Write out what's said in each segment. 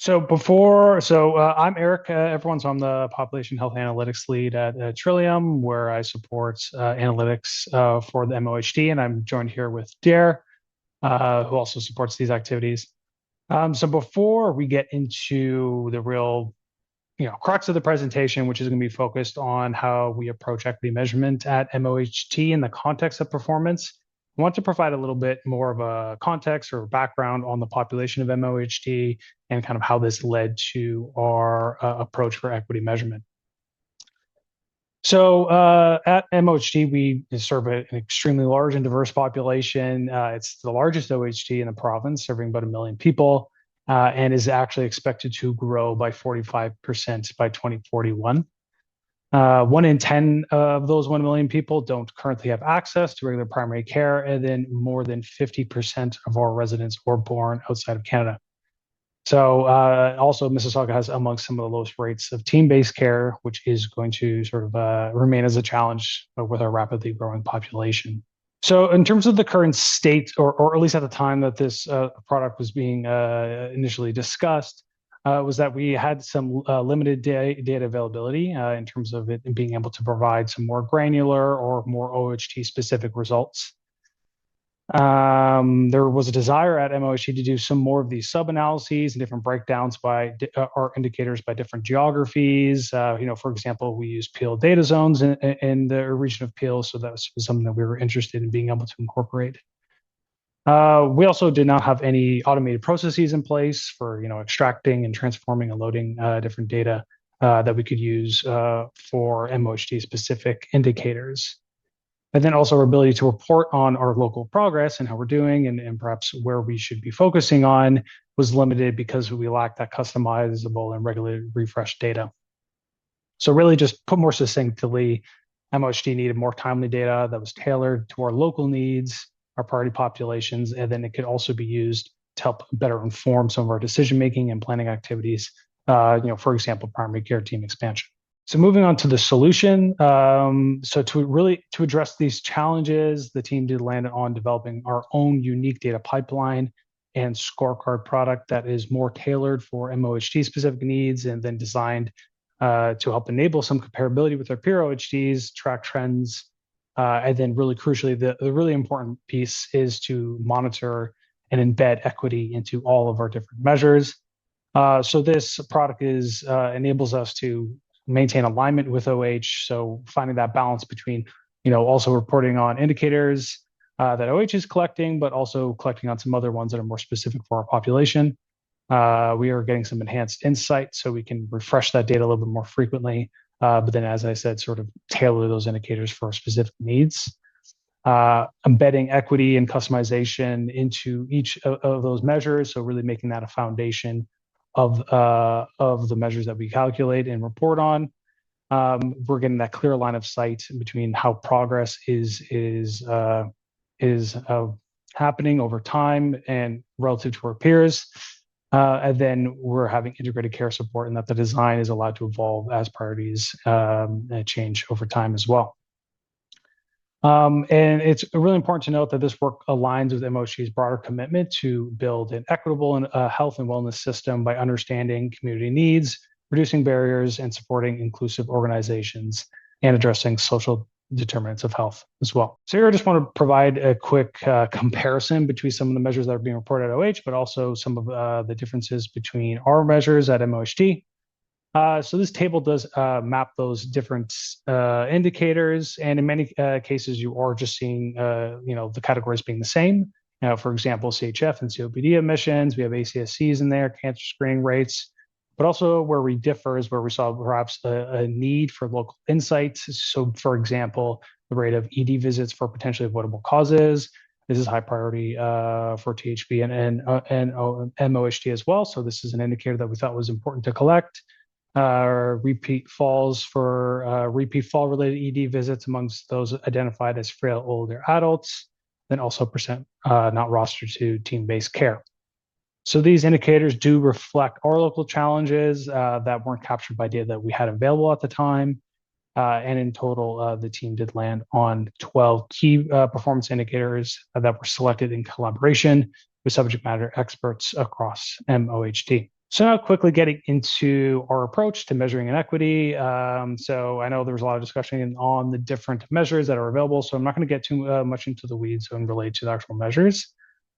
I'm Eric, everyone. So I'm the population health analytics lead at Trillium, where I support analytics for the MOHT, and I'm joined here with Dare, who also supports these activities. So before we get into the real, crux of the presentation, which is going to be focused on how we approach equity measurement at MOHT in the context of performance, I want to provide a little bit more of a context or background on the population of MOHT and kind of how this led to our approach for equity measurement. At MOHT, we serve an extremely large and diverse population. It's the largest OHT in the province, serving about 1 million people, and is actually expected to grow by 45% by 2041. 1 in 10 of those 1 million people don't currently have access to regular primary care, and then more than 50% of our residents were born outside of Canada. Also, Mississauga has amongst some of the lowest rates of team-based care, which is going to sort of remain as a challenge with our rapidly growing population. So in terms of the current state, or at least at the time that this product was being initially discussed, was that we had some limited data availability in terms of it being able to provide some more granular or more OHT-specific results. There was a desire at MOHT to do some more of these sub-analyses and different breakdowns by or indicators by different geographies. For example, we use Peel data zones in the region of Peel, so that was something that we were interested in being able to incorporate. We also did not have any automated processes in place for extracting and transforming and loading different data that we could use for MOHT specific indicators. And then also our ability to report on our local progress and how we're doing and perhaps where we should be focusing on was limited because we lacked that customizable and regularly refreshed data. So really, just put more succinctly, MOHT needed more timely data that was tailored to our local needs, our priority populations, and then it could also be used to help better inform some of our decision-making and planning activities, for example, primary care team expansion. So moving on to the solution. To address these challenges, the team did land on developing our own unique data pipeline and scorecard product that is more tailored for MOHT specific needs and then designed to help enable some comparability with our peer OHTs, track trends, and then really crucially, the really important piece is to monitor and embed equity into all of our different measures. So this product enables us to maintain alignment with OH. So finding that balance between, also reporting on indicators that OH is collecting, but also collecting on some other ones that are more specific for our population. We are getting some enhanced insight so we can refresh that data a little bit more frequently. But then, as I said, sort of tailor those indicators for specific needs. Embedding equity and customization into each of those measures. So really making that a foundation of the measures that we calculate and report on. We're getting that clear line of sight between how progress is happening over time and relative to our peers. And then we're having integrated care support, and that the design is allowed to evolve as priorities change over time as well. And it's really important to note that this work aligns with MOHT's broader commitment to build an equitable and health and wellness system by understanding community needs, reducing barriers, and supporting inclusive organizations and addressing social determinants of health as well. So here I just want to provide a quick comparison between some of the measures that are being reported at OH, but also some of the differences between our measures at MOHT. So this table does map those different indicators, and in many cases, you are just seeing the categories being the same. For example, CHF and COPD emissions. We have ACSCs in there, cancer screening rates. But also where we differ is where we saw perhaps a need for local insights. So, for example, the rate of ED visits for potentially avoidable causes. This is high priority for THP and MOHT as well. So this is an indicator that we thought was important to collect. Repeat falls for repeat fall-related ED visits amongst those identified as frail older adults, then also percent not rostered to team-based care. So these indicators do reflect our local challenges that weren't captured by data that we had available at the time. And in total, the team did land on 12 key performance indicators that were selected in collaboration with subject matter experts across MOHT. So now quickly getting into our approach to measuring inequity. So I know there was a lot of discussion on the different measures that are available, so I'm not going to get too much into the weeds and relate to the actual measures.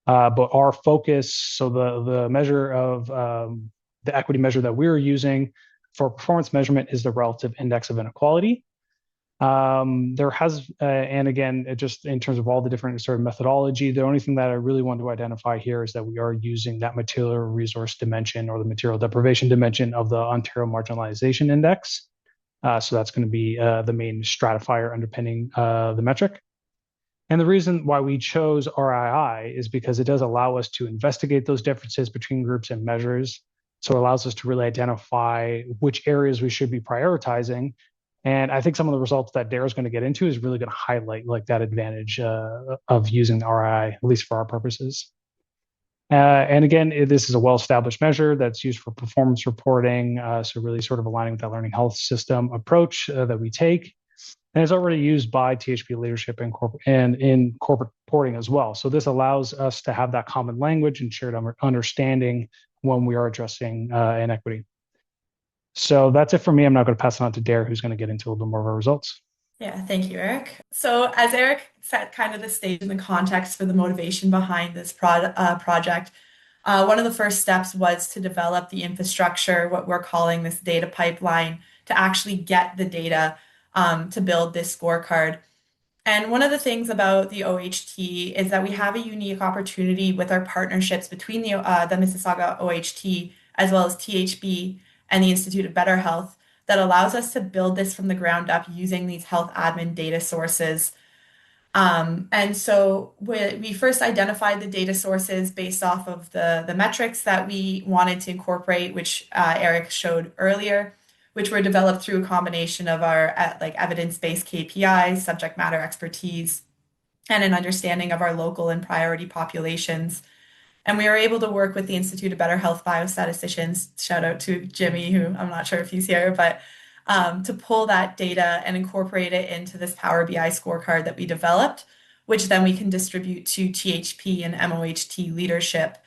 But our focus, so the measure of the equity measure that we're using for performance measurement is the relative index of inequality. There has, and again, just in terms of all the different sort of methodology, the only thing that I really want to identify here is that we are using that material resource dimension or the material deprivation dimension of the Ontario Marginalization Index. So that's going to be the main stratifier underpinning the metric. And the reason why we chose RII is because it does allow us to investigate those differences between groups and measures. So it allows us to really identify which areas we should be prioritizing. And I think some of the results that Dara is going to get into is really going to highlight like that advantage of using the RII, at least for our purposes. And again, this is a well-established measure that's used for performance reporting. So really sort of aligning with that learning health system approach that we take. And it's already used by THP leadership and in corporate reporting as well. So this allows us to have that common language and shared understanding when we are addressing inequity. So that's it for me. I'm now going to pass it on to Dare, who's going to get into a little bit more of our results. Yeah, thank you, Eric. So, as Eric set kind of the stage and the context for the motivation behind this project, one of the first steps was to develop the infrastructure, what we're calling this data pipeline, to actually get the data to build this scorecard. And one of the things about the OHT is that we have a unique opportunity with our partnerships between the Mississauga OHT as well as THB and the Institute of Better Health that allows us to build this from the ground up using these health admin data sources. And so we first identified the data sources based off of the metrics that we wanted to incorporate, which Eric showed earlier, which were developed through a combination of our like evidence-based KPIs, subject matter expertise, and an understanding of our local and priority populations. And we were able to work with the Institute of Better Health biostatisticians, shout out to Jimmy, who I'm not sure if he's here, but to pull that data and incorporate it into this Power BI scorecard that we developed, which then we can distribute to THP and MOHT leadership.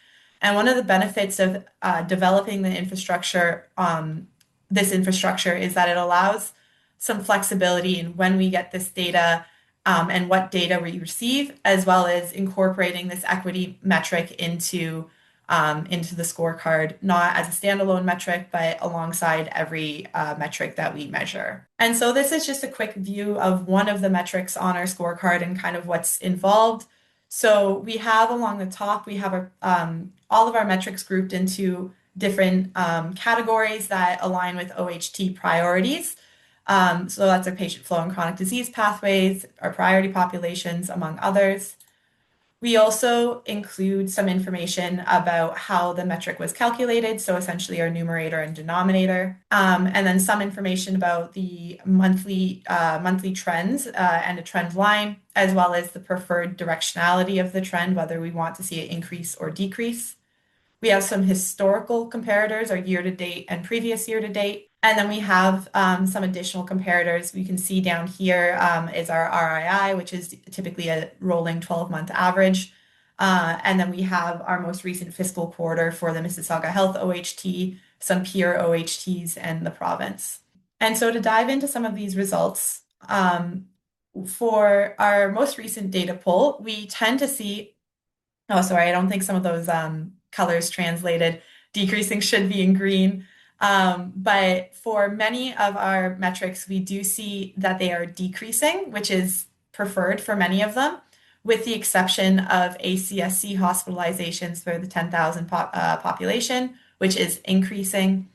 And one of the benefits of developing the infrastructure, this infrastructure, is that it allows some flexibility in when we get this data and what data we receive, as well as incorporating this equity metric into the scorecard, not as a standalone metric, but alongside every metric that we measure. And so this is just a quick view of one of the metrics on our scorecard and kind of what's involved. So we have along the top, we have all of our metrics grouped into different categories that align with OHT priorities. So that's our patient flow and chronic disease pathways, our priority populations, among others. We also include some information about how the metric was calculated, so essentially our numerator and denominator, and then some information about the monthly trends and a trend line, as well as the preferred directionality of the trend, whether we want to see it increase or decrease. We have some historical comparators, our year to date and previous year to date. And then we have some additional comparators. We can see down here is our RII, which is typically a rolling 12-month average. And then we have our most recent fiscal quarter for the Mississauga Health OHT, some peer OHTs, and the province. And so to dive into some of these results, for our most recent data pull, we tend to see, oh, sorry, I don't think some of those colors translated. Decreasing should be in green. But for many of our metrics, we do see that they are decreasing, which is preferred for many of them, with the exception of ACSC hospitalizations for the 10,000 population, which is increasing.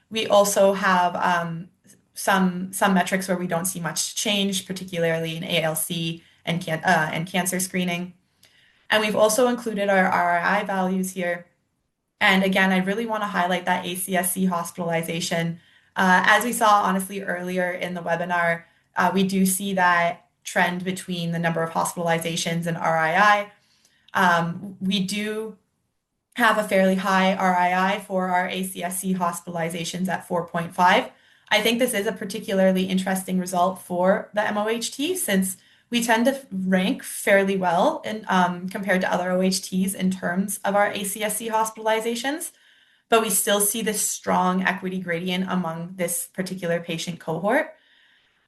We also have some metrics where we don't see much change, particularly in ALC and cancer screening. And we've also included our RII values here. And again, I really want to highlight that ACSC hospitalization. As we saw, honestly, earlier in the webinar, we do see that trend between the number of hospitalizations and RII. We do have a fairly high RII for our ACSC hospitalizations at 4.5. I think this is a particularly interesting result for the MOHT since we tend to rank fairly well in, compared to other OHTs in terms of our ACSC hospitalizations. but we still see this strong equity gradient among this particular patient cohort.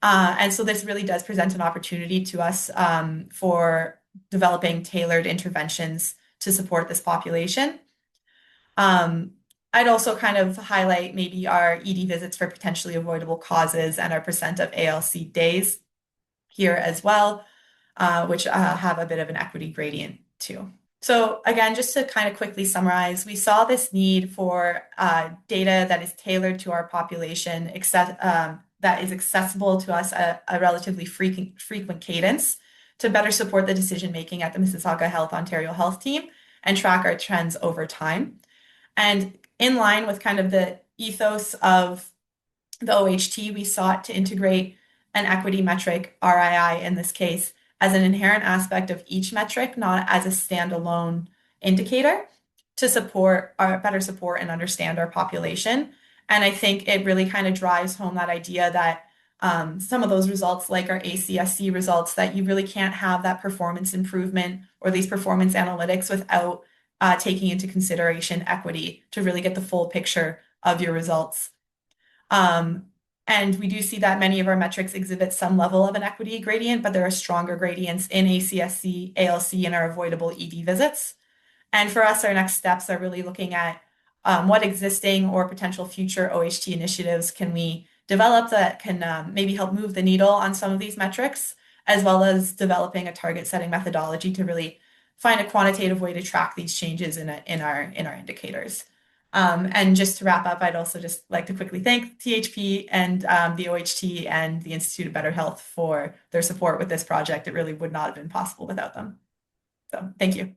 And so this really does present an opportunity to us for developing tailored interventions to support this population. I'd also kind of highlight maybe our ED visits for potentially avoidable causes and our percent of ALC days here as well, which have a bit of an equity gradient too. So again, just to kind of quickly summarize, we saw this need for data that is tailored to our population, that is accessible to us at a relatively frequent cadence to better support the decision making at the Mississauga Health Ontario Health Team and track our trends over time. And in line with kind of the ethos of the OHT, we sought to integrate an equity metric, RII in this case, as an inherent aspect of each metric, not as a standalone indicator to better support and understand our population. And I think it really kind of drives home that idea that some of those results, like our ACSC results, that you really can't have that performance improvement or these performance analytics without taking into consideration equity to really get the full picture of your results. And we do see that many of our metrics exhibit some level of an equity gradient, but there are stronger gradients in ACSC, ALC, and our avoidable ED visits. And for us, our next steps are really looking at what existing or potential future OHT initiatives can we develop that can maybe help move the needle on some of these metrics, as well as developing a target setting methodology to really find a quantitative way to track these changes in our indicators. And just to wrap up, I'd also just like to quickly thank THP and the OHT and the Institute of Better Health for their support with this project. It really would not have been possible without them. So thank you.